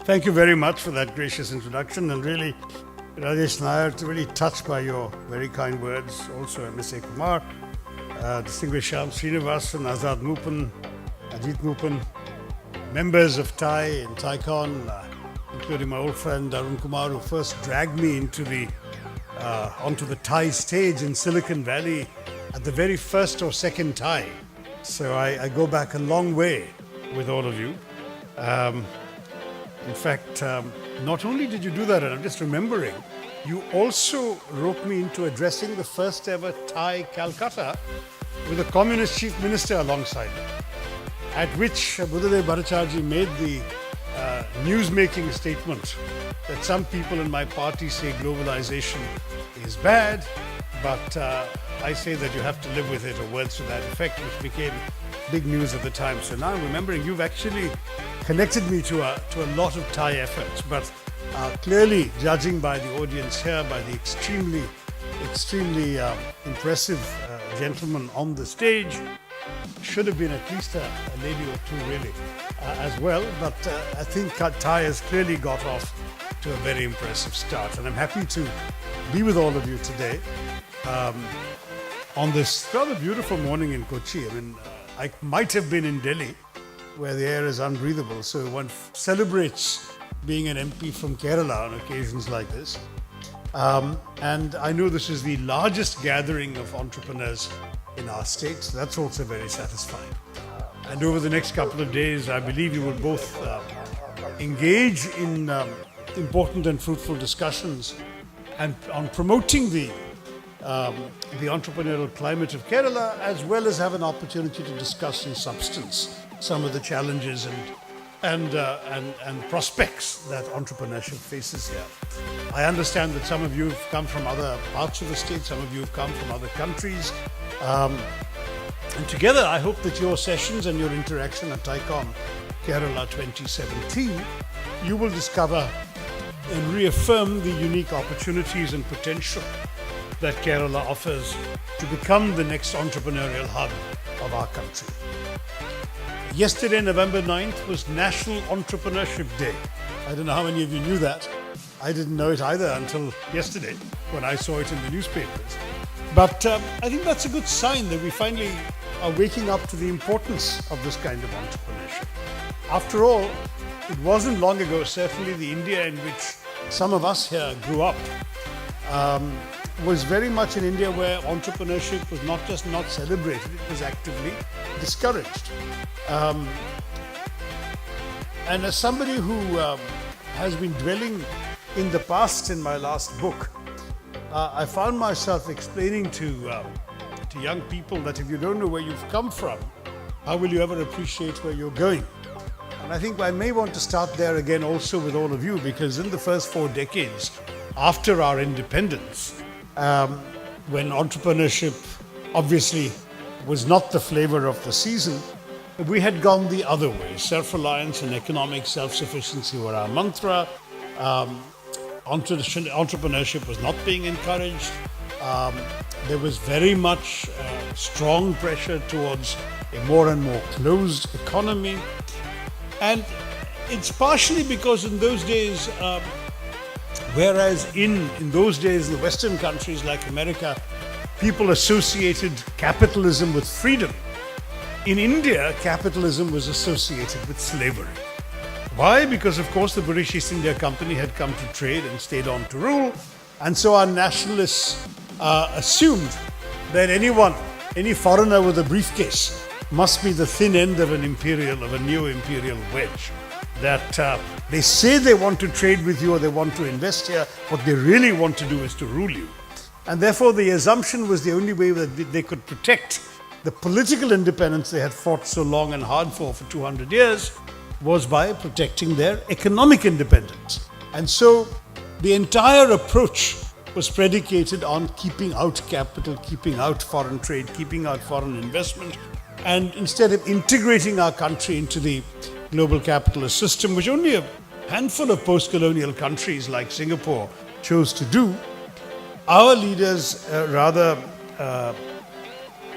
Thank you very much for that gracious introduction, and really, Rajesh Nair, really touched by your very kind words. Also, M.S.A. Kumar, distinguished Shyam Srinivasan, Azad Moopan, Ajit Moopan, members of TiE and TiECON, including my old friend Arun Kumar, who first dragged me onto the TiE stage in Silicon Valley at the very first or second TiE. So I go back a long way with all of you. In fact, not only did you do that, and I'm just remembering, you also roped me into addressing the first ever TiE Calcutta with a communist chief minister alongside me, at which Buddhadev Bhattacharjee made the news-making statement that some people in my party say globalization is bad, but I say that you have to live with it, or words to that effect, which became big news at the time. So now I'm remembering you've actually connected me to a lot of TiE efforts, but clearly, judging by the audience here, by the extremely impressive gentleman on the stage, should have been at least a lady or two really as well, but I think TiE has clearly got off to a very impressive start, and I'm happy to be with all of you today on this rather beautiful morning in Kochi. I mean, I might have been in Delhi, where the air is unbreathable, so one celebrates being an MP from Kerala on occasions like this. And I know this is the largest gathering of entrepreneurs in our state, so that's also very satisfying. And over the next couple of days, I believe you will both engage in important and fruitful discussions and on promoting the entrepreneurial climate of Kerala, as well as have an opportunity to discuss in substance some of the challenges and prospects that entrepreneurship faces here. I understand that some of you have come from other parts of the state, some of you have come from other countries. And together, I hope that your sessions and your interaction at TiECON Kerala 2017, you will discover and reaffirm the unique opportunities and potential that Kerala offers to become the next entrepreneurial hub of our country. Yesterday, November 9th, was National Entrepreneurship Day. I don't know how many of you knew that. I didn't know it either until yesterday when I saw it in the newspapers. But I think that's a good sign that we finally are waking up to the importance of this kind of entrepreneurship. After all, it wasn't long ago, certainly the India in which some of us here grew up, was very much an India where entrepreneurship was not just not celebrated, it was actively discouraged. And as somebody who has been dwelling in the past in my last book, I found myself explaining to young people that if you don't know where you've come from, how will you ever appreciate where you're going? And I think I may want to start there again also with all of you, because in the first 4 decades after our independence, when entrepreneurship obviously was not the flavor of the season, we had gone the other way. Self-reliance and economic self-sufficiency were our mantra. Entrepreneurship was not being encouraged. There was very much strong pressure towards a more and more closed economy. And it's partially because in those days, whereas in those days, the Western countries like America, people associated capitalism with freedom. In India, capitalism was associated with slavery. Why? Because, of course, the British East India Company had come to trade and stayed on to rule. And so our nationalists assumed that any foreigner with a briefcase must be the thin end of a neo-imperial wedge. That they say they want to trade with you or they want to invest here, what they really want to do is to rule you. And therefore the assumption was the only way that they could protect the political independence they had fought so long and hard for 200 years was by protecting their economic independence. And so the entire approach was predicated on keeping out capital, keeping out foreign trade, keeping out foreign investment, and instead of integrating our country into the global capitalist system, which only a handful of post-colonial countries like Singapore chose to do, our leaders rather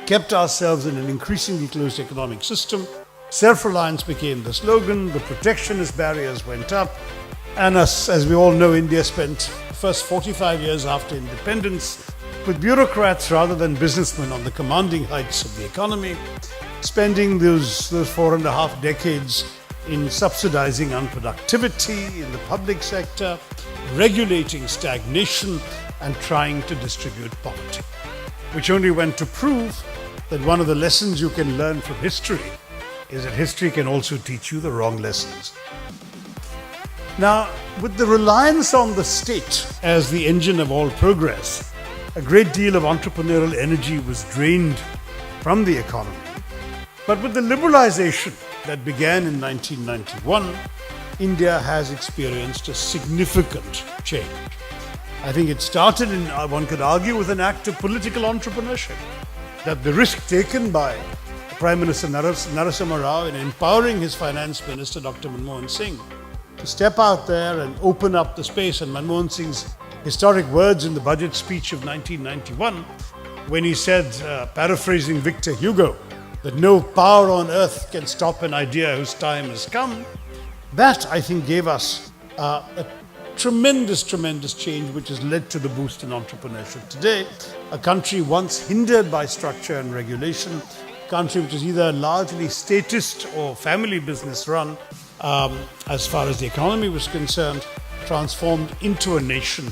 kept ourselves in an increasingly closed economic system Self-reliance became the slogan, the protectionist barriers went up, and as we all know, India spent the first 45 years after independence with bureaucrats rather than businessmen on the commanding heights of the economy, spending those 4.5 decades in subsidizing unproductivity in the public sector, regulating stagnation, and trying to distribute poverty, which only went to prove that one of the lessons you can learn from history is that history can also teach you the wrong lessons. Now, with the reliance on the state as the engine of all progress, a great deal of entrepreneurial energy was drained from the economy. But with the liberalization that began in 1991, India has experienced a significant change. I think it started one could argue, with an act of political entrepreneurship, that the risk taken by Prime Minister Narasimha Rao in empowering his finance minister, Dr. Manmohan Singh, to step out there and open up the space. And Manmohan Singh's historic words in the budget speech of 1991, when he said, paraphrasing Victor Hugo, that no power on earth can stop an idea whose time has come, that I think gave us a tremendous change, which has led to the boost in entrepreneurship. Today, a country once hindered by structure and regulation, a country which is either largely statist or family business run, as far as the economy was concerned, transformed into a nation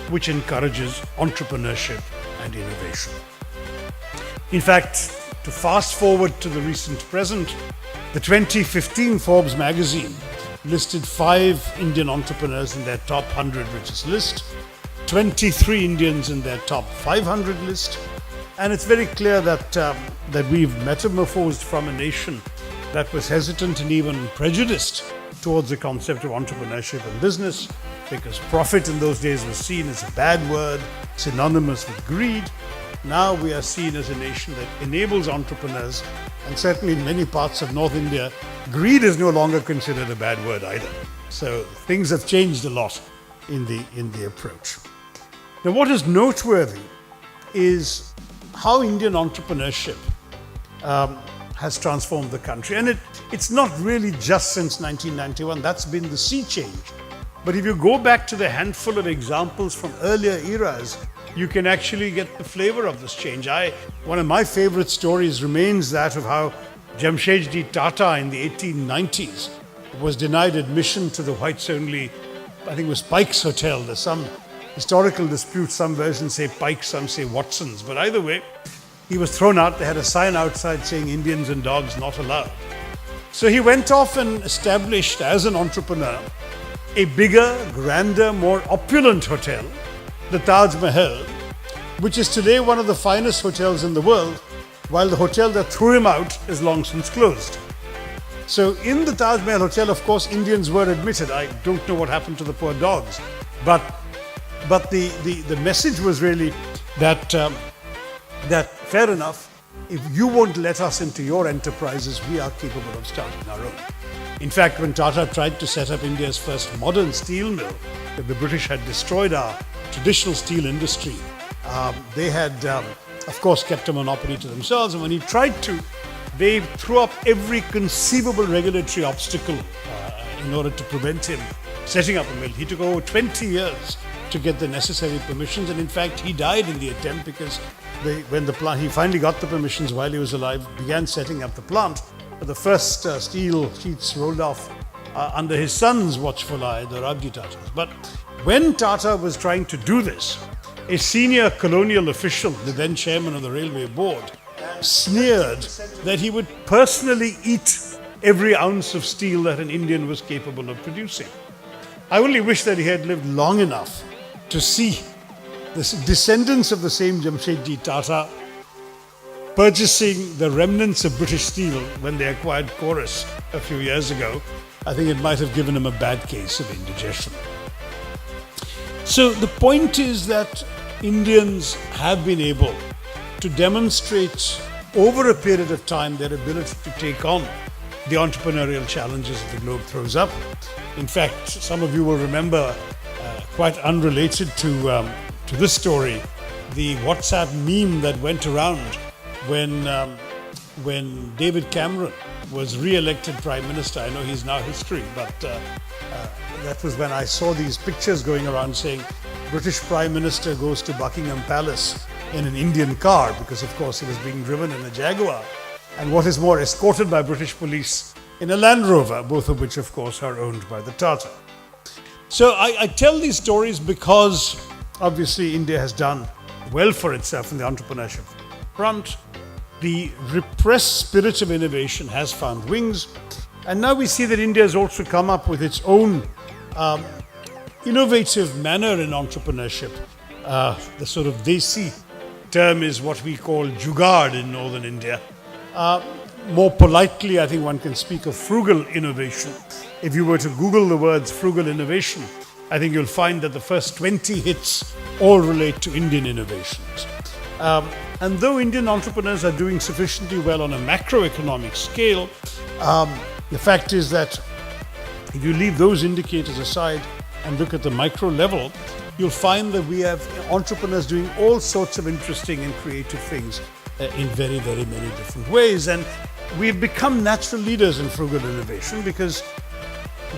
which encourages entrepreneurship and innovation. In fact, to fast forward to the recent present, the 2015 Forbes magazine listed 5 Indian entrepreneurs in their top 100 richest list, 23 Indians in their top 500 list, and it's very clear that we've metamorphosed from a nation that was hesitant and even prejudiced towards the concept of entrepreneurship and business, because profit in those days was seen as a bad word, synonymous with greed. Now we are seen as a nation that enables entrepreneurs, and certainly in many parts of North India, greed is no longer considered a bad word either. So things have changed a lot in the approach. Now, what is noteworthy is how Indian entrepreneurship has transformed the country. And it's not really just since 1991, that's been the sea change. But if you go back to the handful of examples from earlier eras, you can actually get the flavor of this change. One of my favorite stories remains that of how Jamshedji Tata in the 1890s was denied admission to the whites-only, I think it was Pike's Hotel. There's some historical dispute, some versions say Pike's, some say Watson's. But either way, he was thrown out. They had a sign outside saying Indians and dogs not allowed. So he went off and established, as an entrepreneur, a bigger, grander, more opulent hotel, the Taj Mahal, which is today one of the finest hotels in the world, while the hotel that threw him out is long since closed. So in the Taj Mahal Hotel, of course, Indians were admitted. I don't know what happened to the poor dogs, but the message was really that fair enough, if you won't let us into your enterprises, we are capable of starting our own. In fact, when Tata tried to set up India's first modern steel mill, that the British had destroyed our traditional steel industry, they had, of course, kept a monopoly to themselves. And when he tried to, they threw up every conceivable regulatory obstacle in order to prevent him setting up a mill. He took over 20 years to get the necessary permissions, and in fact, he died in the attempt, because when he finally got the permissions while he was alive, began setting up the plant. But the first steel sheets rolled off under his son's watchful eye, the Rabji Tatas. But when Tata was trying to do this, a senior colonial official, the then chairman of the railway board, sneered that he would personally eat every ounce of steel that an Indian was capable of producing. I only wish that he had lived long enough to see the descendants of the same Jamshedji Tata purchasing the remnants of British steel when they acquired Chorus a few years ago. I think it might have given him a bad case of indigestion. So the point is that Indians have been able to demonstrate over a period of time their ability to take on the entrepreneurial challenges that the globe throws up. In fact, some of you will remember, quite unrelated to this story, the WhatsApp meme that went around when David Cameron was re-elected Prime Minister. I know he's now history, but that was when I saw these pictures going around saying British Prime Minister goes to Buckingham Palace in an Indian car, because of course he was being driven in a Jaguar, and what is more, escorted by British police in a Land Rover, both of which of course are owned by the Tata. So I tell these stories because obviously India has done well for itself in the entrepreneurship front. The repressed spirit of innovation has found wings, and now we see that India has also come up with its own innovative manner in entrepreneurship. The sort of desi term is what we call jugaad in northern India. More politely, I think one can speak of frugal innovation. If you were to Google the words frugal innovation, I think you'll find that the first 20 hits all relate to Indian innovations. And though Indian entrepreneurs are doing sufficiently well on a macroeconomic scale, the fact is that if you leave those indicators aside and look at the micro level, you'll find that we have entrepreneurs doing all sorts of interesting and creative things in very, very many different ways. And we've become natural leaders in frugal innovation because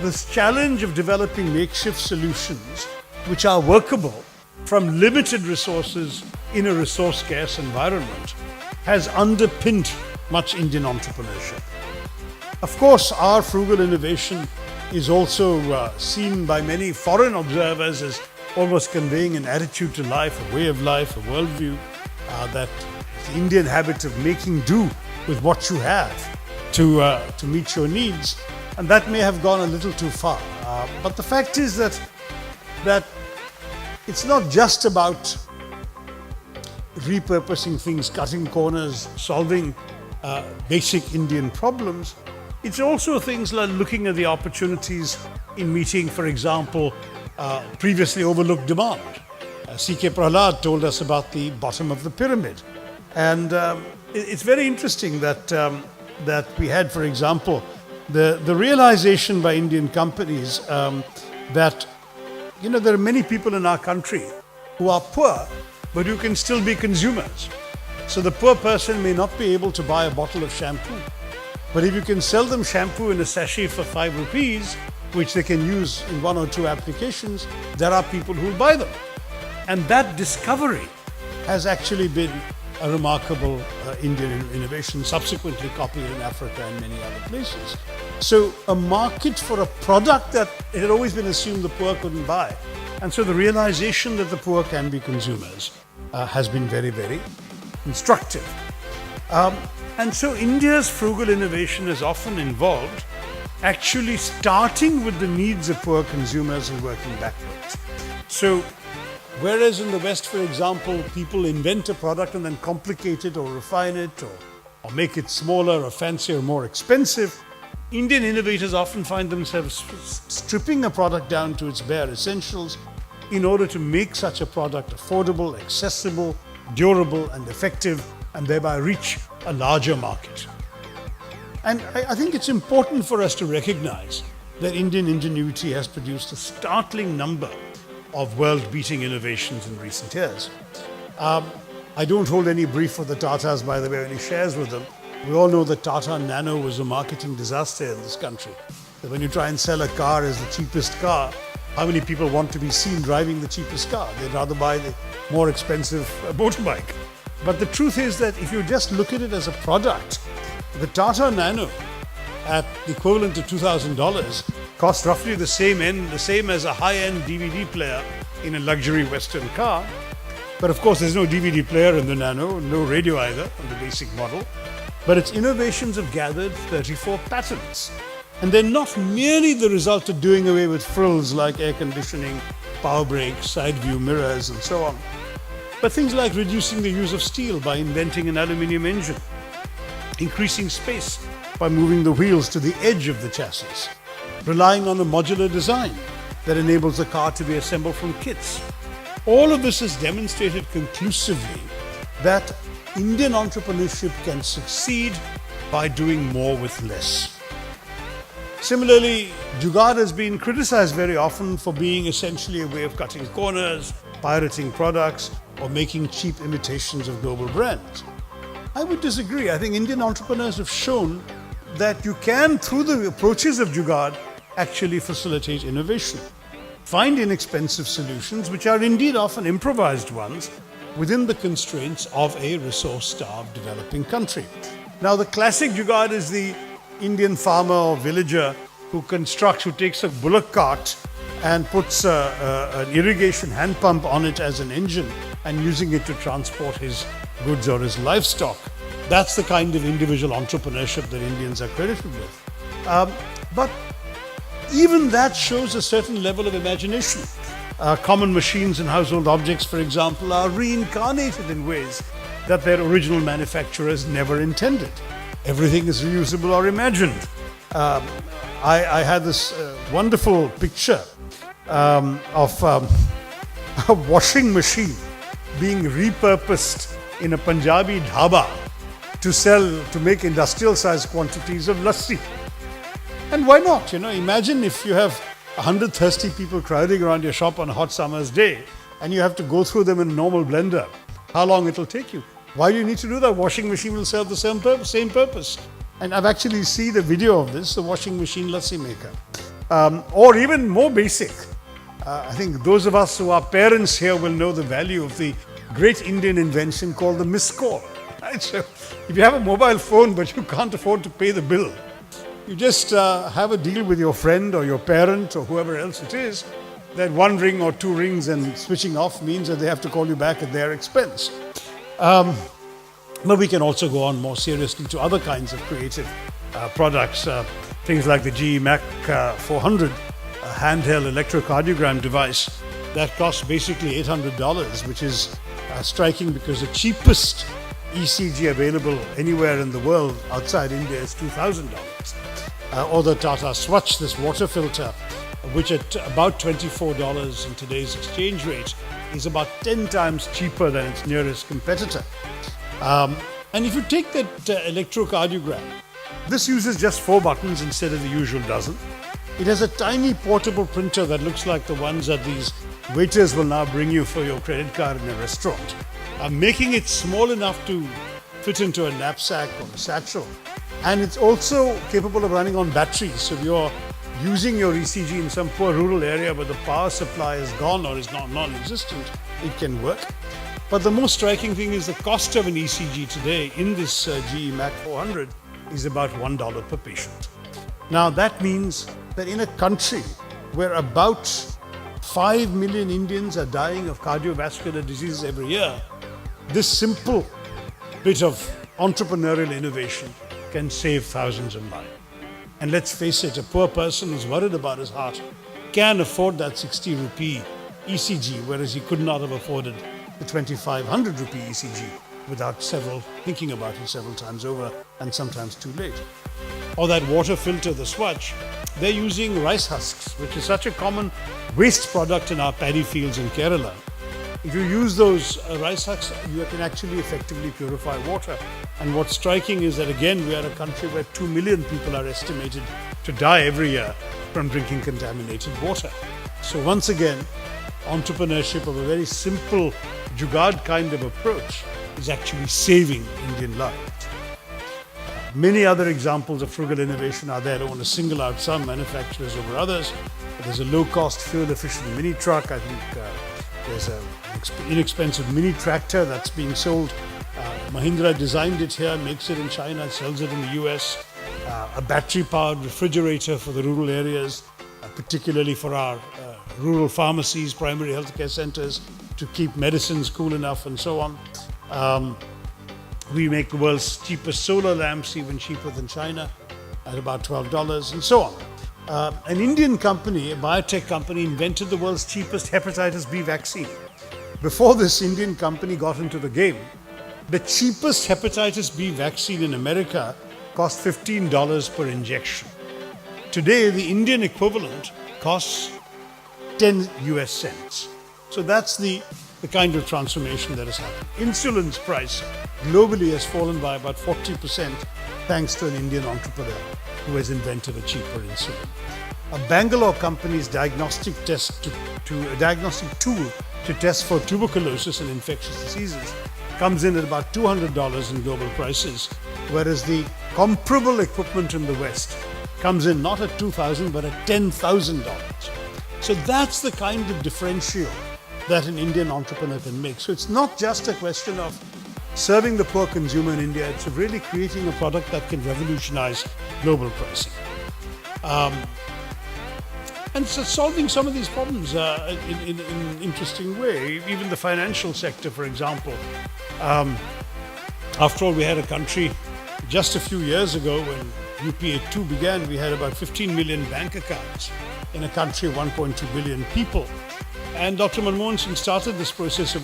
this challenge of developing makeshift solutions which are workable from limited resources in a resource-scarce environment has underpinned much Indian entrepreneurship. Of course, our frugal innovation is also seen by many foreign observers as almost conveying an attitude to life, a way of life, a worldview, that the Indian habit of making do with what you have to meet your needs, and that may have gone a little too far. But the fact is that it's not just about repurposing things, cutting corners, solving basic Indian problems. It's also things like looking at the opportunities in meeting, for example, previously overlooked demand. C.K. Prahlad told us about the bottom of the pyramid. And it's very interesting that we had, for example, the realization by Indian companies that there are many people in our country who are poor, but who can still be consumers. So the poor person may not be able to buy a bottle of shampoo, but if you can sell them shampoo in a sachet for 5 rupees, which they can use in 1 or 2 applications, there are people who will buy them. And that discovery has actually been a remarkable Indian innovation, subsequently copied in Africa and many other places. So a market for a product that it had always been assumed the poor couldn't buy. And so the realization that the poor can be consumers has been very, very instructive. And so India's frugal innovation is often involved actually starting with the needs of poor consumers and working backwards. So whereas in the West, for example, people invent a product and then complicate it or refine it or make it smaller or fancier or more expensive, Indian innovators often find themselves stripping a product down to its bare essentials in order to make such a product affordable, accessible, durable and effective, and thereby reach a larger market. And I think it's important for us to recognize that Indian ingenuity has produced a startling number of world-beating innovations in recent years. I don't hold any brief for the Tatas, by the way, any shares with them. We all know that Tata Nano was a marketing disaster in this country. So when you try and sell a car as the cheapest car, how many people want to be seen driving the cheapest car? They'd rather buy the more expensive motorbike. But the truth is that if you just look at it as a product, the Tata Nano at the equivalent of $2,000 costs roughly the same as a high-end DVD player in a luxury Western car. But of course, there's no DVD player in the Nano, no radio either on the basic model. But its innovations have gathered 34 patents. And they're not merely the result of doing away with frills like air conditioning, power brakes, side view mirrors, and so on, but things like reducing the use of steel by inventing an aluminium engine, increasing space by moving the wheels to the edge of the chassis, relying on a modular design that enables the car to be assembled from kits. All of this has demonstrated conclusively that Indian entrepreneurship can succeed by doing more with less. Similarly, Jugaad has been criticized very often for being essentially a way of cutting corners, pirating products, or making cheap imitations of global brands. I would disagree. I think Indian entrepreneurs have shown that you can, through the approaches of Jugaad, actually facilitate innovation. Find inexpensive solutions, which are indeed often improvised ones, within the constraints of a resource-starved developing country. Now, the classic Jugaad is the Indian farmer or villager who takes a bullock cart and puts an irrigation hand pump on it as an engine and using it to transport his goods or his livestock. That's the kind of individual entrepreneurship that Indians are credited with. But even that shows a certain level of imagination. Common machines and household objects, for example, are reincarnated in ways that their original manufacturers never intended. Everything is reusable or imagined. I had this wonderful picture of a washing machine being repurposed in a Punjabi dhaba to make industrial sized quantities of lassi. And why not? Imagine if you have 100 thirsty people crowding around your shop on a hot summer's day and you have to go through them in a normal blender. How long it'll take you? Why do you need to do that? Washing machine will serve the same purpose. And I've actually seen a video of this, the washing machine lassi maker. Or even more basic, I think those of us who are parents here will know the value of the great Indian invention called the missed call. Right? So if you have a mobile phone but you can't afford to pay the bill, you just have a deal with your friend or your parent or whoever else it is that one ring or two rings and switching off means that they have to call you back at their expense. But we can also go on more seriously to other kinds of creative products, things like the GE Mac 400, a handheld electrocardiogram device that costs basically $800, which is striking because the cheapest ECG available anywhere in the world outside India is $2,000. Or the Tata Swatch, this water filter, which at about $24 in today's exchange rate is about 10 times cheaper than its nearest competitor. And if you take that electrocardiogram, this uses just 4 buttons instead of the usual dozen. It has a tiny portable printer that looks like the ones that these waiters will now bring you for your credit card in a restaurant, making it small enough to fit into a knapsack or a satchel. And it's also capable of running on batteries. So if you're using your ECG in some poor rural area where the power supply is gone or is non-existent, it can work. But the most striking thing is the cost of an ECG today in this GE Mac 400 is about $1 per patient. Now that means that in a country where about 5 million Indians are dying of cardiovascular diseases every year, this simple bit of entrepreneurial innovation can save thousands of lives. And let's face it, a poor person who's worried about his heart can afford that 60 rupee ECG, whereas he could not have afforded the 2,500 rupee ECG without thinking about it several times over and sometimes too late. Or that water filter, the Swatch, they're using rice husks, which is such a common waste product in our paddy fields in Kerala. If you use those rice husks, you can actually effectively purify water. And what's striking is that, again, we are a country where 2 million people are estimated to die every year from drinking contaminated water. So once again, entrepreneurship of a very simple Jugaad kind of approach is actually saving Indian lives. Many other examples of frugal innovation are there. I don't want to single out some manufacturers over others. But there's a low-cost, fuel-efficient mini truck. I think there's an inexpensive mini tractor that's being sold. Mahindra designed it here, makes it in China, sells it in the US. A battery-powered refrigerator for the rural areas, particularly for our rural pharmacies, primary healthcare centers, to keep medicines cool enough and so on. We make the world's cheapest solar lamps, even cheaper than China, at about $12 and so on. An Indian company, a biotech company, invented the world's cheapest hepatitis B vaccine. Before this Indian company got into the game, the cheapest hepatitis B vaccine in America cost $15 per injection. Today, the Indian equivalent costs 10 US cents. So that's the kind of transformation that has happened. Insulin's price globally has fallen by about 40% thanks to an Indian entrepreneur who has invented a cheaper insulin. A Bangalore company's diagnostic tool to test for tuberculosis and infectious diseases comes in at about $200 in global prices, whereas the comparable equipment in the West comes in not at $2,000 but at $10,000. So that's the kind of differential that an Indian entrepreneur can make. So it's not just a question of serving the poor consumer in India, it's really creating a product that can revolutionize global pricing. And so solving some of these problems in an interesting way, even the financial sector, for example. After all, we had a country just a few years ago when UPA 2 began, we had about 15 million bank accounts in a country of 1.2 billion people. And Dr. Manmohan Singh started this process of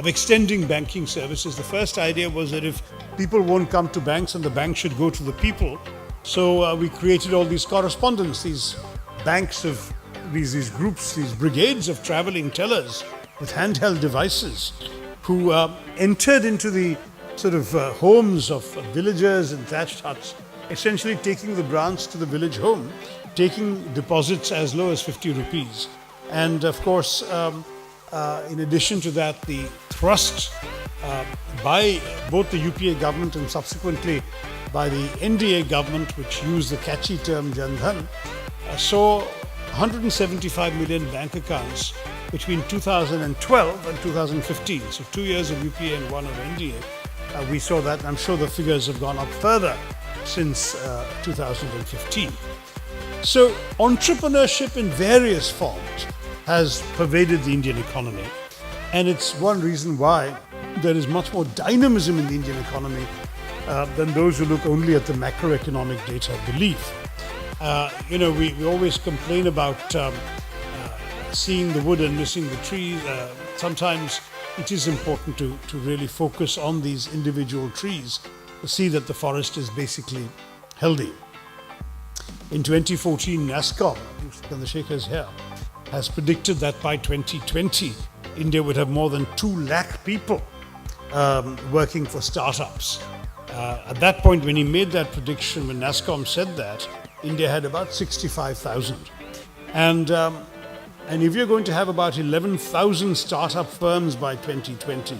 extending banking services. The first idea was that if people won't come to banks, and the bank should go to the people. So we created all these correspondents, these banks of these groups, these brigades of traveling tellers with handheld devices who entered into the sort of homes of villagers and thatched huts, essentially taking the branch to the village home, taking deposits as low as 50 rupees. And of course, in addition to that, the thrust by both the UPA government and subsequently by the NDA government, which used the catchy term Jan Dhan, saw 175 million bank accounts between 2012 and 2015. So 2 years of UPA and 1 of NDA. We saw that, and I'm sure the figures have gone up further since 2015. So entrepreneurship in various forms has pervaded the Indian economy, and it's one reason why there is much more dynamism in the Indian economy than those who look only at the macroeconomic data believe. We always complain about seeing the wood and missing the trees. Sometimes it is important to really focus on these individual trees to see that the forest is basically healthy. In 2014, NASSCOM, Chandrasekhar's here, has predicted that by 2020, India would have more than 2 lakh people working for startups. At that point, when he made that prediction, when NASSCOM said that, India had about 65,000. And if you're going to have about 11,000 startup firms by 2020,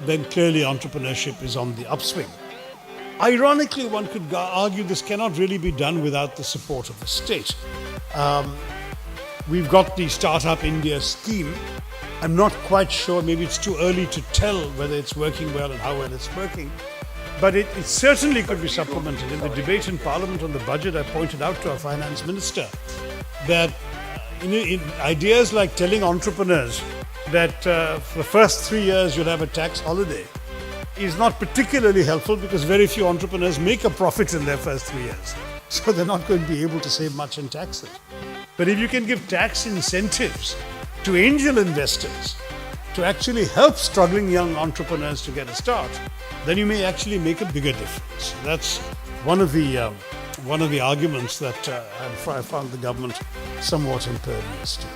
then clearly entrepreneurship is on the upswing. Ironically, one could argue this cannot really be done without the support of the state. We've got the Startup India scheme. I'm not quite sure, maybe it's too early to tell whether it's working well and how well it's working. But it certainly could be supplemented. In the debate in Parliament on the budget, I pointed out to our finance minister that in ideas like telling entrepreneurs that for the first 3 years you'll have a tax holiday is not particularly helpful, because very few entrepreneurs make a profit in their first 3 years. So they're not going to be able to save much in taxes. But if you can give tax incentives to angel investors to actually help struggling young entrepreneurs to get a start, then you may actually make a bigger difference. That's one of the arguments that I found the government somewhat impervious to.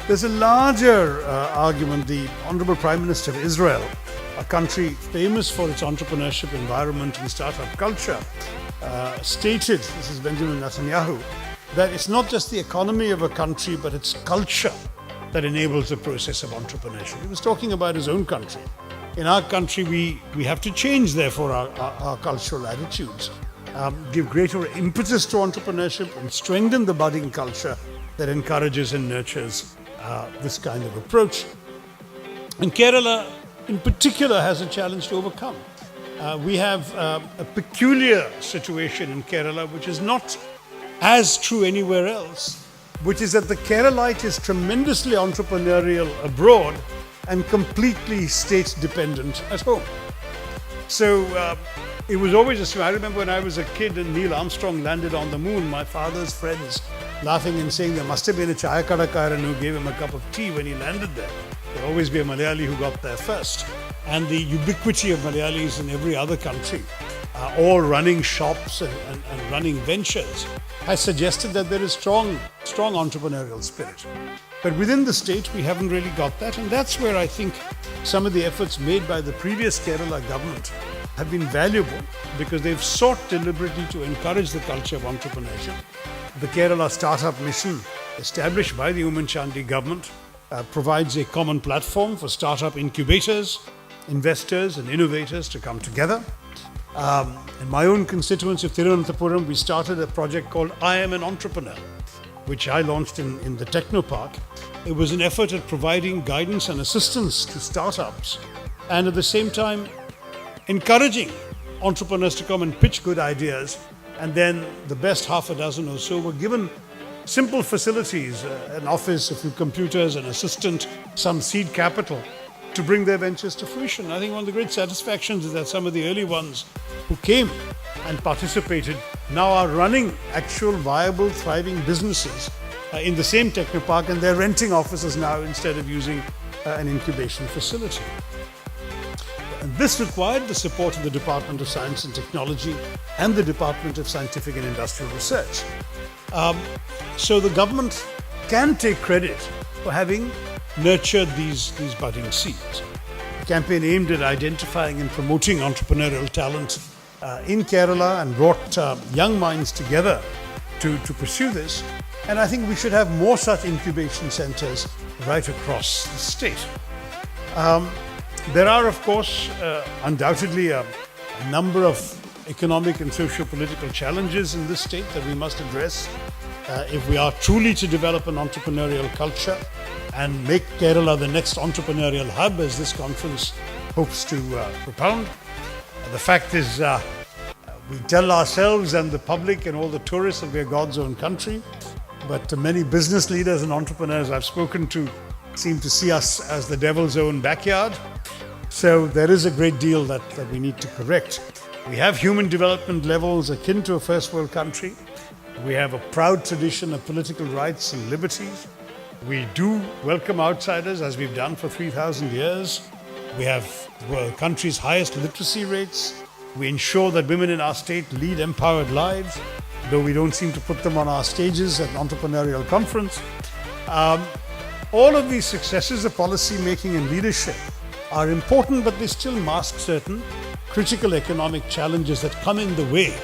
There's a larger argument. The Honorable Prime Minister of Israel, a country famous for its entrepreneurship environment and startup culture, stated, this is Benjamin Netanyahu, that it's not just the economy of a country, but its culture that enables the process of entrepreneurship. He was talking about his own country. In our country, we have to change, therefore, our cultural attitudes, give greater impetus to entrepreneurship and strengthen the budding culture that encourages and nurtures this kind of approach. And Kerala, in particular, has a challenge to overcome. We have a peculiar situation in Kerala, which is not as true anywhere else, which is that the Keralite is tremendously entrepreneurial abroad and completely state-dependent at home. So it was always assumed. I remember when I was a kid and Neil Armstrong landed on the moon, my father's friends laughing and saying there must have been a chai kadakaran who gave him a cup of tea when he landed there. There will always be a Malayali who got there first. And the ubiquity of Malayalis in every other country, all running shops and running ventures, has suggested that there is strong entrepreneurial spirit. But within the state, we haven't really got that. And that's where I think some of the efforts made by the previous Kerala government have been valuable, because they've sought deliberately to encourage the culture of entrepreneurship. The Kerala Startup Mission, established by the Oommen Chandy government, provides a common platform for startup incubators, investors and innovators to come together. In my own constituency of Thiruvananthapuram, we started a project called I Am an Entrepreneur, which I launched in the Techno Park. It was an effort at providing guidance and assistance to startups and at the same time encouraging entrepreneurs to come and pitch good ideas, and then the best half a dozen or so were given simple facilities, an office, a few computers, an assistant, some seed capital to bring their ventures to fruition. I think one of the great satisfactions is that some of the early ones who came and participated now are running actual viable, thriving businesses in the same Technopark, and they're renting offices now instead of using an incubation facility. And this required the support of the Department of Science and Technology and the Department of Scientific and Industrial Research. So the government can take credit for having nurtured these budding seeds. A campaign aimed at identifying and promoting entrepreneurial talent in Kerala and brought young minds together to pursue this. And I think we should have more such incubation centers right across the state. There are, of course, undoubtedly a number of economic and socio-political challenges in this state that we must address if we are truly to develop an entrepreneurial culture and make Kerala the next entrepreneurial hub, as this conference hopes to propound. The fact is, we tell ourselves and the public and all the tourists that we are God's own country, but many business leaders and entrepreneurs I've spoken to seem to see us as the devil's own backyard. So there is a great deal that we need to correct. We have human development levels akin to a first world country. We have a proud tradition of political rights and liberties. We do welcome outsiders, as we've done for 3,000 years. We have the country's highest literacy rates. We ensure that women in our state lead empowered lives, though we don't seem to put them on our stages at an entrepreneurial conference. All of these successes of policy making and leadership are important, but they still mask certain critical economic challenges that come in the way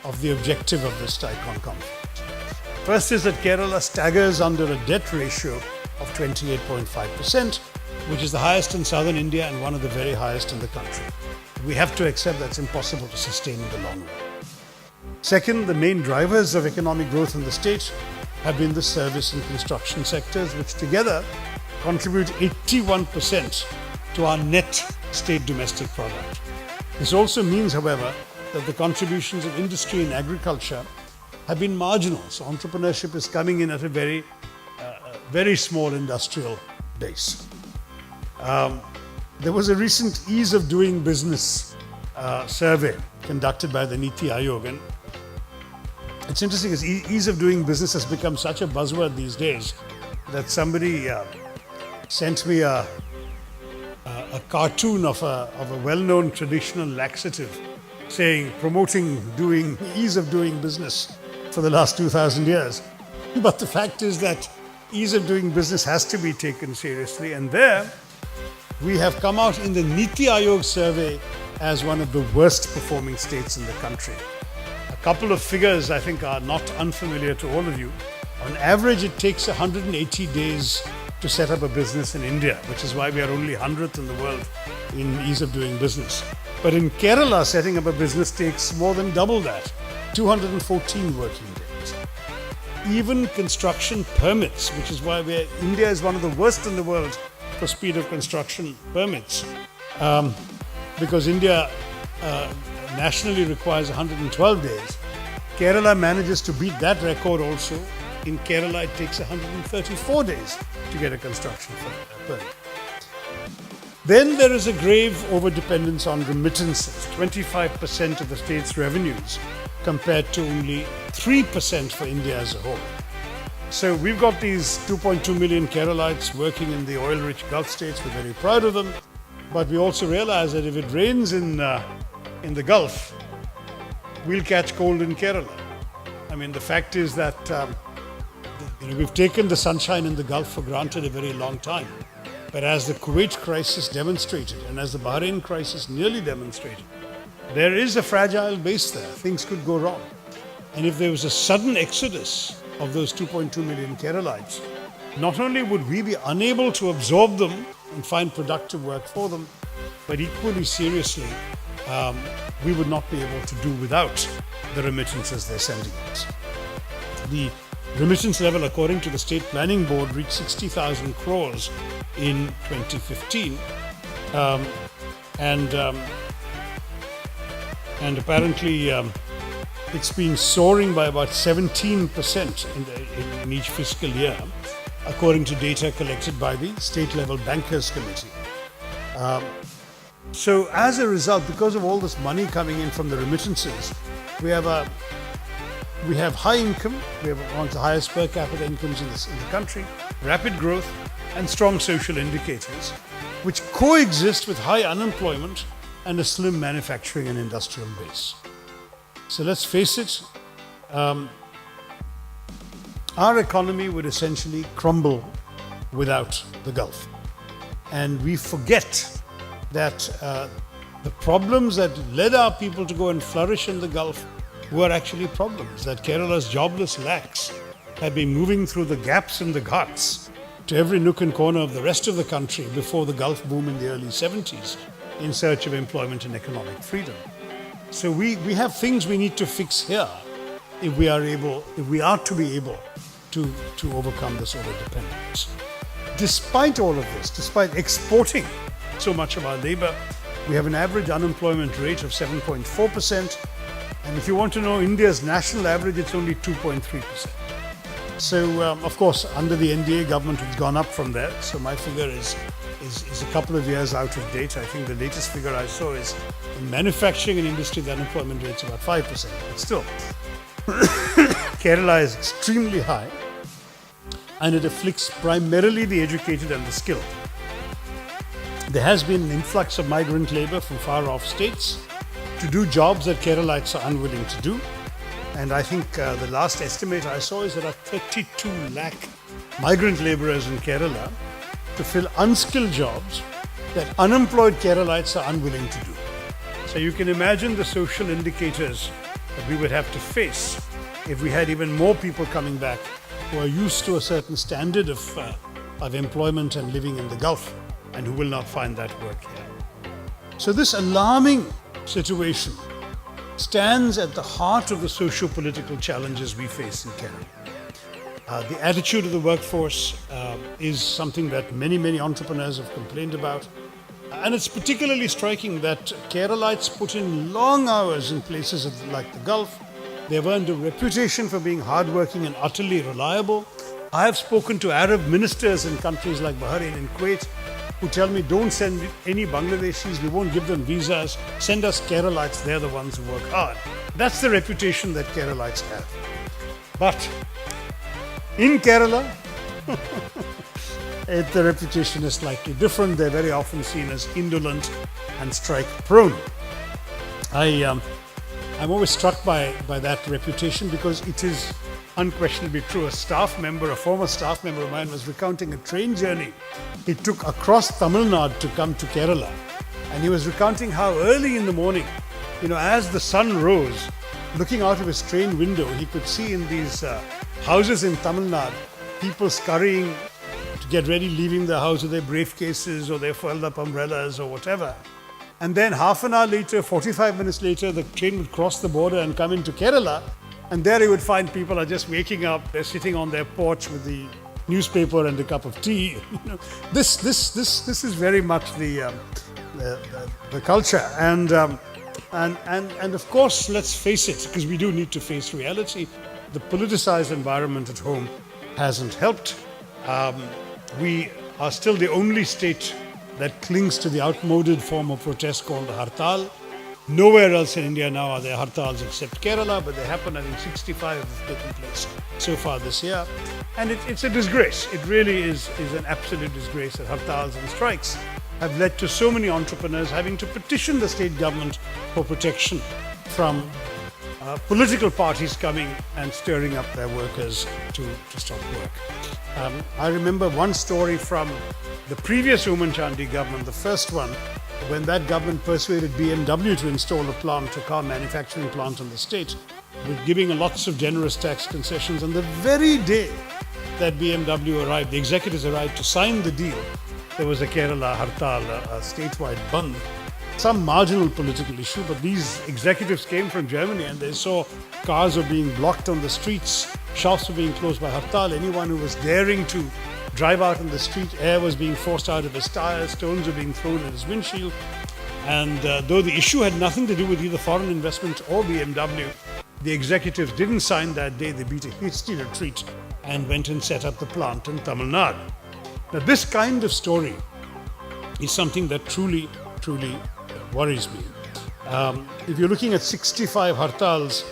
of the objective of this TiECON conference. First is that Kerala staggers under a debt ratio of 28.5%, which is the highest in southern India and one of the very highest in the country. We have to accept that's impossible to sustain in the long run. Second, the main drivers of economic growth in the state have been the service and construction sectors, which together contribute 81% to our net state domestic product. This also means, however, that the contributions of industry and agriculture have been marginal. So entrepreneurship is coming in at a very small industrial base. There was a recent ease of doing business survey conducted by the Niti Aayog, and it's interesting because ease of doing business has become such a buzzword these days that somebody sent me a cartoon of a well-known traditional laxative saying, promoting ease of doing business for the last 2,000 years. But the fact is that ease of doing business has to be taken seriously, and there we have come out in the Niti Aayog survey as one of the worst performing states in the country. A couple of figures I think are not unfamiliar to all of you. On average, it takes 180 days to set up a business in India, which is why we are only 100th in the world in ease of doing business. But in Kerala, setting up a business takes more than double that, 214 working days. Even construction permits, which is why India is one of the worst in the world for speed of construction permits, because India nationally requires 112 days. Kerala manages to beat that record also. In Kerala, it takes 134 days to get a construction permit. Then there is a grave overdependence on remittances, 25% of the state's revenues compared to only 3% for India as a whole. So we've got these 2.2 million Keralites working in the oil-rich Gulf states. We're very proud of them. But we also realize that if it rains in the Gulf, we'll catch cold in Kerala. I mean, the fact is that we've taken the sunshine in the Gulf for granted a very long time. But as the Kuwait crisis demonstrated, and as the Bahrain crisis nearly demonstrated, there is a fragile base there. Things could go wrong. And if there was a sudden exodus of those 2.2 million Keralites, not only would we be unable to absorb them and find productive work for them, but equally seriously, we would not be able to do without the remittances they're sending us. The remittance level, according to the State Planning Board, reached 60,000 crores in 2015. And apparently it's been soaring by about 17% in each fiscal year, according to data collected by the State Level Bankers Committee. So as a result, because of all this money coming in from the remittances, we have high income, we have one of the highest per capita incomes in the country, rapid growth, and strong social indicators, which coexist with high unemployment and a slim manufacturing and industrial base. So let's face it, our economy would essentially crumble without the Gulf. And we forget that the problems that led our people to go and flourish in the Gulf were actually problems, that Kerala's jobless lakhs had been moving through the gaps in the Ghats to every nook and corner of the rest of the country before the Gulf boom in the early 70s in search of employment and economic freedom. So we have things we need to fix here if we are to be able to overcome this overdependence. Despite all of this, despite exporting so much of our labor, we have an average unemployment rate of 7.4%. And if you want to know India's national average, it's only 2.3%. So, of course, under the NDA government, it's gone up from there. So my figure is a couple of years out of date. I think the latest figure I saw is in manufacturing and industry, the unemployment rate's about 5%. But still, Kerala is extremely high, and it afflicts primarily the educated and the skilled. There has been an influx of migrant labor from far-off states to do jobs that Keralites are unwilling to do. And I think the last estimate I saw is there are 32 lakh migrant laborers in Kerala to fill unskilled jobs that unemployed Keralites are unwilling to do. So you can imagine the social indicators that we would have to face if we had even more people coming back who are used to a certain standard of employment and living in the Gulf and who will not find that work here. So this alarming situation stands at the heart of the socio-political challenges we face in Kerala. The attitude of the workforce is something that many entrepreneurs have complained about. And it's particularly striking that Keralites put in long hours in places like the Gulf. They've earned a reputation for being hardworking and utterly reliable. I have spoken to Arab ministers in countries like Bahrain and Kuwait who tell me, don't send any Bangladeshis, we won't give them visas, send us Keralites, they're the ones who work hard. That's the reputation that Keralites have. But in Kerala, the reputation is slightly different. They're very often seen as indolent and strike prone. I'm always struck by that reputation because it is unquestionably true. A former staff member of mine was recounting a train journey he took across Tamil Nadu to come to Kerala. And he was recounting how early in the morning, as the sun rose, looking out of his train window, he could see in these houses in Tamil Nadu, people scurrying to get ready, leaving the house with their briefcases or their folded up umbrellas or whatever. And then half an hour later, 45 minutes later, the train would cross the border and come into Kerala. And there you would find people are just waking up, they're sitting on their porch with the newspaper and a cup of tea. This is very much the culture. And of course, let's face it, because we do need to face reality, the politicized environment at home hasn't helped. We are still the only state that clings to the outmoded form of protest called the hartal. Nowhere else in India now are there hartals except Kerala, but they happen, I think 65 have taken place so far this year. And it's a disgrace. It really is an absolute disgrace that hartals and strikes have led to so many entrepreneurs having to petition the state government for protection from political parties coming and stirring up their workers to stop work. I remember one story from the previous Oman Chandy government, the first one, when that government persuaded BMW to install a car manufacturing plant in the state, with giving lots of generous tax concessions. On the very day that BMW arrived, the executives arrived to sign the deal, there was a Kerala hartal, a statewide bandh. some marginal political issue, but these executives came from Germany and they saw cars were being blocked on the streets, shops were being closed by Hartal. Anyone who was daring to drive out on the street, air was being forced out of his tires, stones were being thrown at his windshield. And though the issue had nothing to do with either foreign investment or BMW, the executives didn't sign that day. They beat a hasty retreat and went and set up the plant in Tamil Nadu. Now, this kind of story is something that truly worries me. If you're looking at 65 Hartals,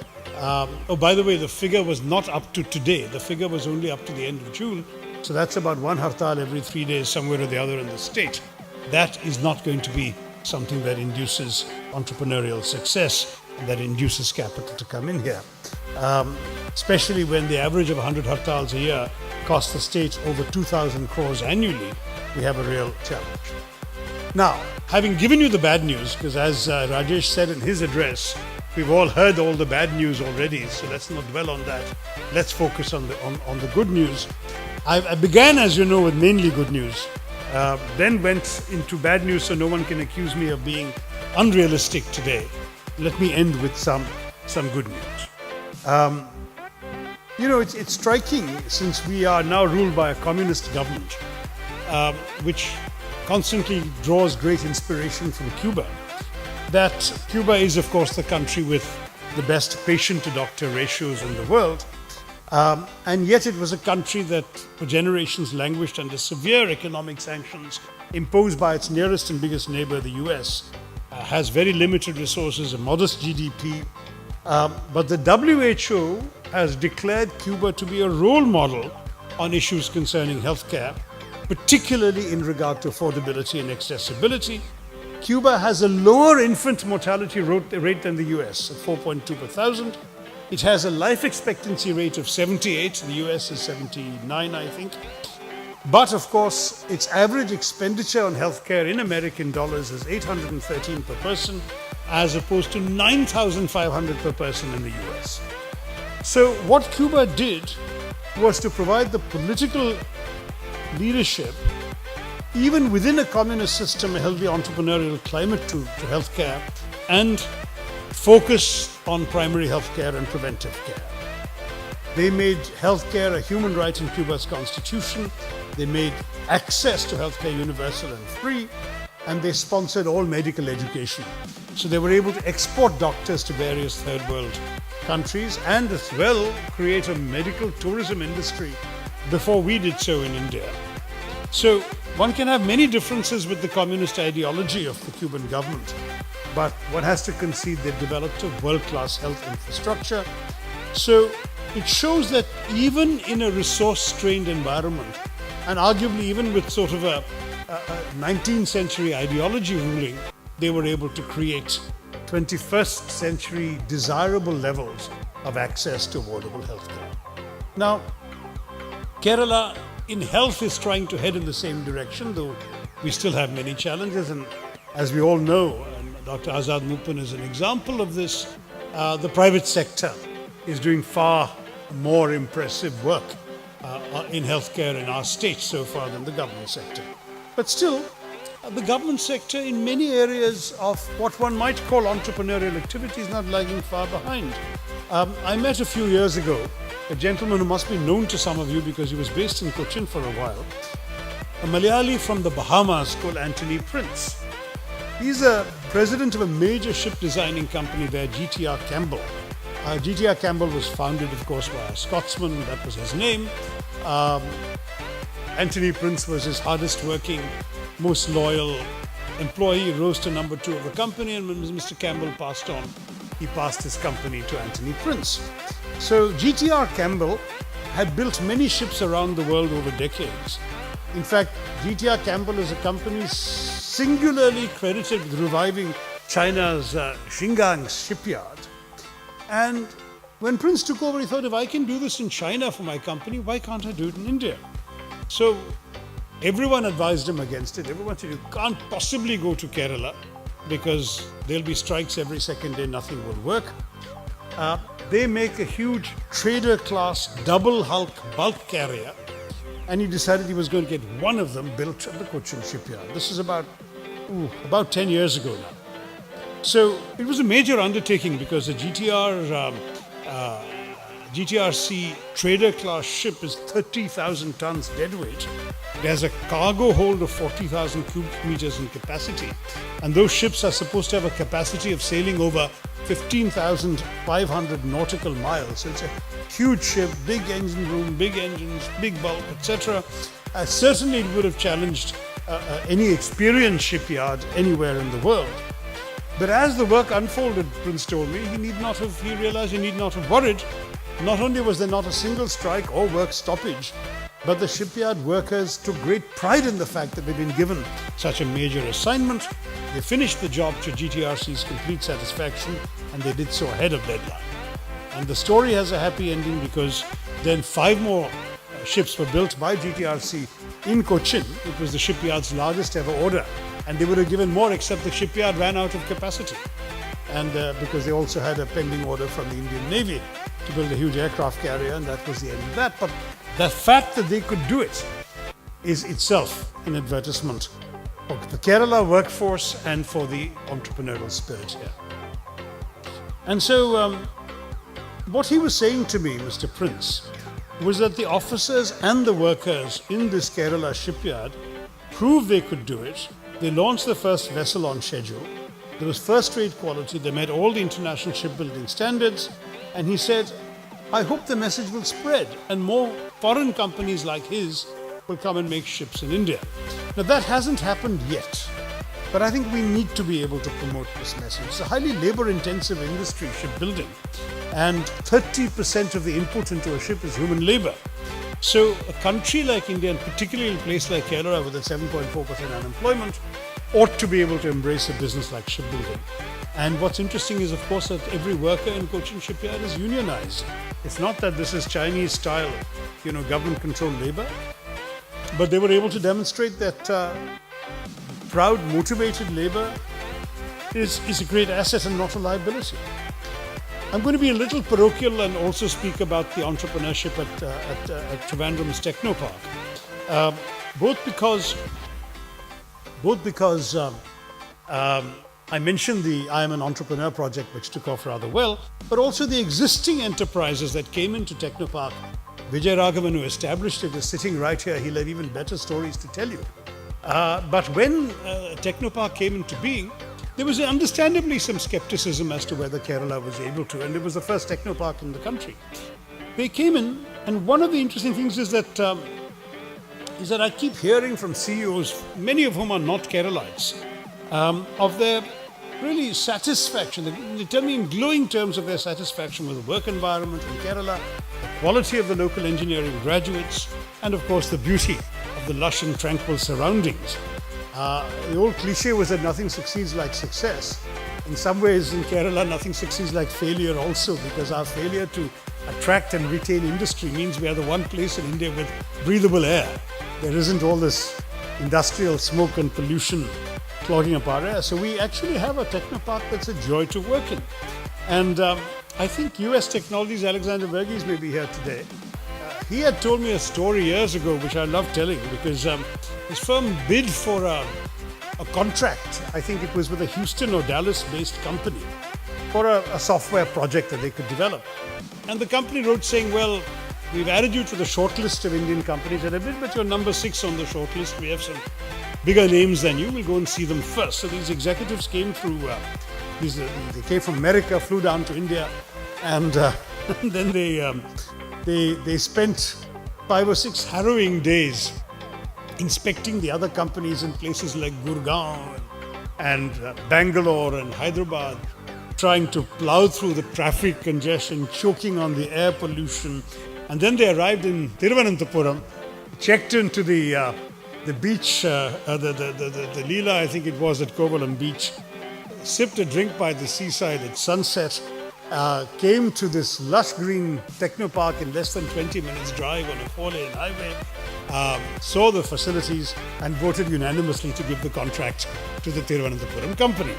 oh, by the way, the figure was not up to today. The figure was only up to the end of June. So that's about one Hartal every 3 days, somewhere or the other in the state. That is not going to be something that induces entrepreneurial success and that induces capital to come in here. Especially when the average of 100 Hartals a year costs the state over 2,000 crores annually, we have a real challenge. Now, having given you the bad news, because as Rajesh said in his address, we've all heard all the bad news already, so let's not dwell on that. Let's focus on the good news. I began, as you know, with mainly good news, then went into bad news so no one can accuse me of being unrealistic today. Let me end with some good news. It's striking, since we are now ruled by a communist government, which constantly draws great inspiration from Cuba, that Cuba is, of course, the country with the best patient-to-doctor ratios in the world. And yet it was a country that for generations languished under severe economic sanctions imposed by its nearest and biggest neighbor, the US, has very limited resources, a modest GDP. But the WHO has declared Cuba to be a role model on issues concerning healthcare, particularly in regard to affordability and accessibility. Cuba has a lower infant mortality rate than the US at 4.2 per thousand. It has a life expectancy rate of 78, the US is 79, I think. But of course, its average expenditure on healthcare in American dollars is $813 per person, as opposed to $9,500 per person in the US. So what Cuba did was to provide the political leadership, even within a communist system, a healthy entrepreneurial climate to healthcare, and focus on primary healthcare and preventive care. They made healthcare a human right in Cuba's constitution. They made access to healthcare universal and free, and they sponsored all medical education. So they were able to export doctors to various third world countries and as well create a medical tourism industry before we did so in India. So one can have many differences with the communist ideology of the Cuban government, but one has to concede they've developed a world-class health infrastructure. So it shows that even in a resource-strained environment, and arguably even with sort of a 19th century ideology ruling, they were able to create 21st century desirable levels of access to affordable healthcare. Now, Kerala in health is trying to head in the same direction, though we still have many challenges. And as we all know, and Dr. Azad Moopen is an example of this, the private sector is doing far more impressive work in healthcare in our state so far than the government sector. But still, the government sector in many areas of what one might call entrepreneurial activity is not lagging far behind. I met a few years ago a gentleman who must be known to some of you because he was based in Kochi for a while, a Malayali from the Bahamas called Anthony Prince. He's a president of a major ship designing company there, GTR Campbell. GTR Campbell was founded, of course, by a Scotsman. That was his name. Anthony Prince was his hardest working, most loyal employee. He rose to number 2 of the company, and when Mr. Campbell passed on, he passed his company to Anthony Prince. So GTR Campbell had built many ships around the world over decades. In fact, GTR Campbell is a company singularly credited with reviving China's Xingang shipyard. And when Prince took over, he thought, if I can do this in China for my company, why can't I do it in India? So everyone advised him against it. Everyone said, you can't possibly go to Kerala because there'll be strikes every second day, nothing will work. They make a huge trader class double hulk bulk carrier, and he decided he was going to get one of them built at the Cochin shipyard. This is about 10 years ago now. So it was a major undertaking because the GTRC trader class ship is 30,000 tons deadweight. It has a cargo hold of 40,000 cubic meters in capacity. And those ships are supposed to have a capacity of sailing over 15,500 nautical miles. So it's a huge ship, big engine room, big engines, big bulk, etc. Certainly it would have challenged any experienced shipyard anywhere in the world. But as the work unfolded, Prince told me, he realized he need not have worried. Not only was there not a single strike or work stoppage, but the shipyard workers took great pride in the fact that they'd been given such a major assignment. They finished the job to GTRC's complete satisfaction, and they did so ahead of deadline. And the story has a happy ending because then 5 more ships were built by GTRC in Kochi. It was the shipyard's largest ever order, and they would have given more except the shipyard ran out of capacity. And because they also had a pending order from the Indian Navy to build a huge aircraft carrier, and that was the end of that. But the fact that they could do it is itself an advertisement for the Kerala workforce and for the entrepreneurial spirit here. And so what he was saying to me, Mr. Prince, was that the officers and the workers in this Kerala shipyard proved they could do it. They launched the first vessel on schedule. There was first-rate quality. They met all the international shipbuilding standards. And he said, I hope the message will spread and more foreign companies like his will come and make ships in India. Now that hasn't happened yet, but I think we need to be able to promote this message. It's a highly labor-intensive industry, shipbuilding, and 30% of the input into a ship is human labor. So a country like India, and particularly a place like Kerala with a 7.4% unemployment, ought to be able to embrace a business like shipbuilding. And what's interesting is, of course, that every worker in Cochin shipyard is unionized. It's not that this is Chinese-style, government-controlled labor, but they were able to demonstrate that proud, motivated labor is a great asset and not a liability. I'm going to be a little parochial and also speak about the entrepreneurship at Trivandrum's Technopark, both because I mentioned the I Am an Entrepreneur project, which took off rather well, but also the existing enterprises that came into Technopark. Vijay Raghavan, who established it, is sitting right here. He'll have even better stories to tell you. But when Technopark came into being, there was understandably some skepticism as to whether Kerala was able to, and it was the first Technopark in the country. They came in, and one of the interesting things is that I keep hearing from CEOs, many of whom are not Keralites, of their really satisfaction. They tell me in glowing terms of their satisfaction with the work environment in Kerala, the quality of the local engineering graduates, and of course the beauty of the lush and tranquil surroundings. The old cliche was that nothing succeeds like success. In some ways in Kerala, nothing succeeds like failure also, because our failure to attract and retain industry means we are the one place in India with breathable air. There isn't all this industrial smoke and pollution clogging up our air. So we actually have a technopark that's a joy to work in. And I think US Technologies' Alexander Verghese may be here today. He had told me a story years ago, which I love telling, because his firm bid for a contract. I think it was with a Houston or Dallas-based company for a software project that they could develop. And the company wrote saying, well, we've added you to the shortlist of Indian companies that have bid, but you're number 6 on the shortlist. We have some bigger names than you. We'll go and see them first. So these executives came through, they came from America, flew down to India, and then they spent 5 or 6 harrowing days inspecting the other companies in places like Gurgaon and Bangalore and Hyderabad, trying to plow through the traffic congestion, choking on the air pollution. And then they arrived in Thiruvananthapuram, checked into the beach, the Leela, I think it was, at Kovalam Beach, sipped a drink by the seaside at sunset, came to this lush green technopark in less than 20 minutes drive on a 4-lane highway, saw the facilities and voted unanimously to give the contract to the Thiruvananthapuram company.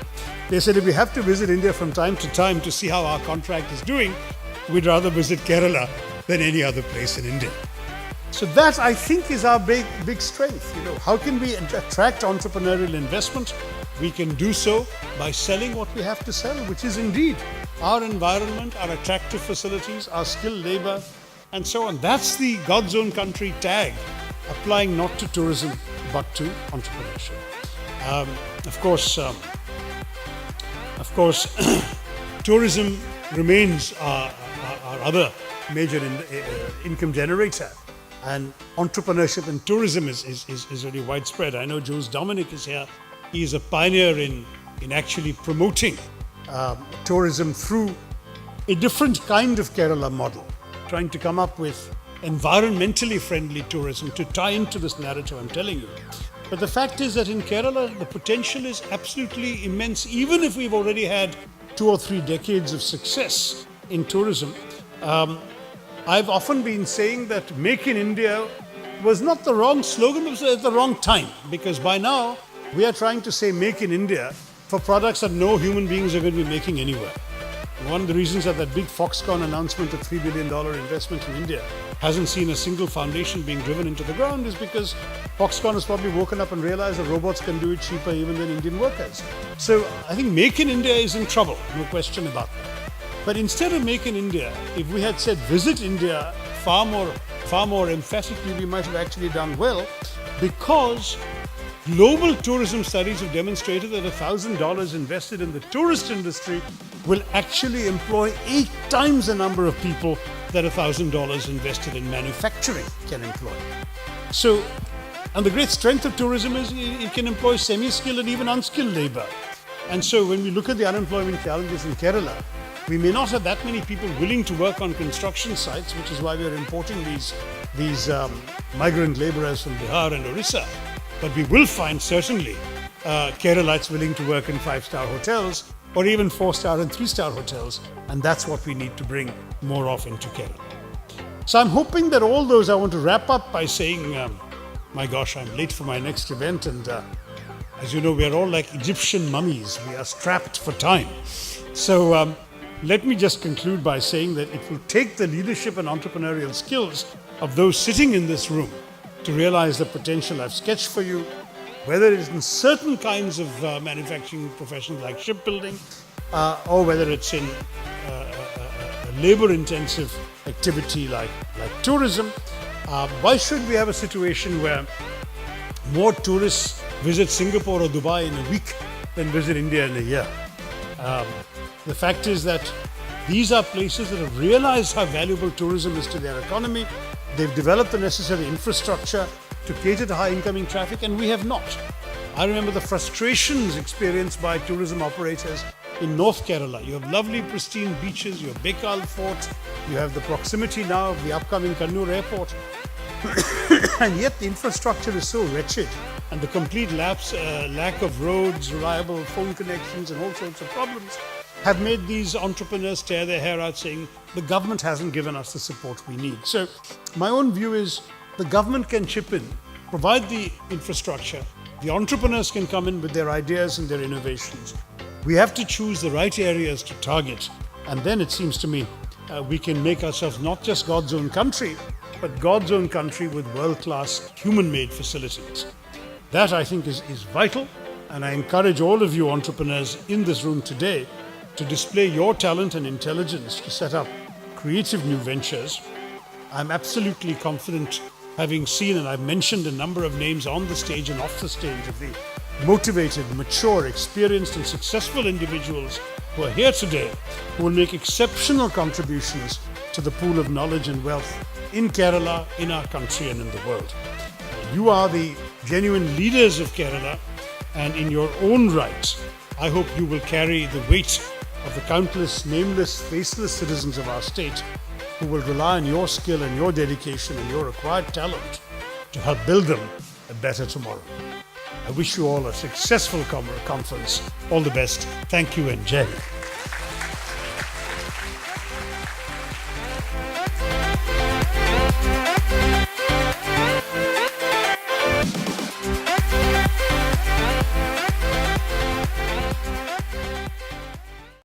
They said, if we have to visit India from time to time to see how our contract is doing, we'd rather visit Kerala than any other place in India. So that, I think, is our big strength. How can we attract entrepreneurial investment? we can do so by selling what we have to sell, which is indeed our environment, our attractive facilities, our skilled labor, and so on. That's the God's own country tag, applying not to tourism but to entrepreneurship. Of course, tourism remains our other major income generator, and entrepreneurship in tourism is really widespread. I know Jose Dominic is here. He is a pioneer in actually promoting tourism through a different kind of Kerala model, trying to come up with environmentally friendly tourism to tie into this narrative I'm telling you. But the fact is that in Kerala, the potential is absolutely immense, even if we've already had 2 or 3 decades of success in tourism. I've often been saying that Make in India was not the wrong slogan, it was at the wrong time, because by now we are trying to say Make in India for products that no human beings are going to be making anywhere. One of the reasons that big Foxconn announcement of $3 billion investment in India hasn't seen a single foundation being driven into the ground is because Foxconn has probably woken up and realized that robots can do it cheaper even than Indian workers. So I think Make in India is in trouble, no question about that. But instead of Make in India, if we had said Visit India far more emphatically, we might have actually done well, because global tourism studies have demonstrated that $1,000 invested in the tourist industry will actually employ 8 times the number of people that $1,000 invested in manufacturing can employ. So, and the great strength of tourism is it can employ semi-skilled and even unskilled labor. And so when we look at the unemployment challenges in Kerala, we may not have that many people willing to work on construction sites, which is why we are importing these migrant laborers from Bihar and Orissa. But we will find certainly Keralites willing to work in 5-star hotels or even 4-star and 3-star hotels, and that's what we need to bring more of into Kerala. So I'm hoping that all those, I want to wrap up by saying, my gosh, I'm late for my next event, and as you know, we are all like Egyptian mummies. We are strapped for time. So let me just conclude by saying that it will take the leadership and entrepreneurial skills of those sitting in this room to realize the potential I've sketched for you, whether it is in certain kinds of manufacturing professions like shipbuilding, or whether it's in a labor-intensive activity like tourism. Why should we have a situation where more tourists visit Singapore or Dubai in a week than visit India in a year? The fact is that these are places that have realized how valuable tourism is to their economy. They've developed the necessary infrastructure to cater to high incoming traffic, and we have not. I remember the frustrations experienced by tourism operators in North Kerala. You have lovely pristine beaches, you have Bekal Fort, you have the proximity now of the upcoming Kannur airport, and yet the infrastructure is so wretched, and the complete lack of roads, reliable phone connections, and all sorts of problems have made these entrepreneurs tear their hair out saying the government hasn't given us the support we need. So my own view is the government can chip in, provide the infrastructure, the entrepreneurs can come in with their ideas and their innovations. We have to choose the right areas to target, and then it seems to me we can make ourselves not just God's own country, but God's own country with world-class human-made facilities. That, I think, is vital, and I encourage all of you entrepreneurs in this room today to display your talent and intelligence to set up creative new ventures. I'm absolutely confident, having seen, and I've mentioned a number of names on the stage and off the stage, of the motivated, mature, experienced and successful individuals who are here today, who will make exceptional contributions to the pool of knowledge and wealth in Kerala, in our country and in the world. You are the genuine leaders of Kerala, and in your own right, I hope you will carry the weight of the countless nameless, faceless citizens of our state who will rely on your skill and your dedication and your acquired talent to help build them a better tomorrow. I wish you all a successful conference. All the best. Thank you and Jai Hind.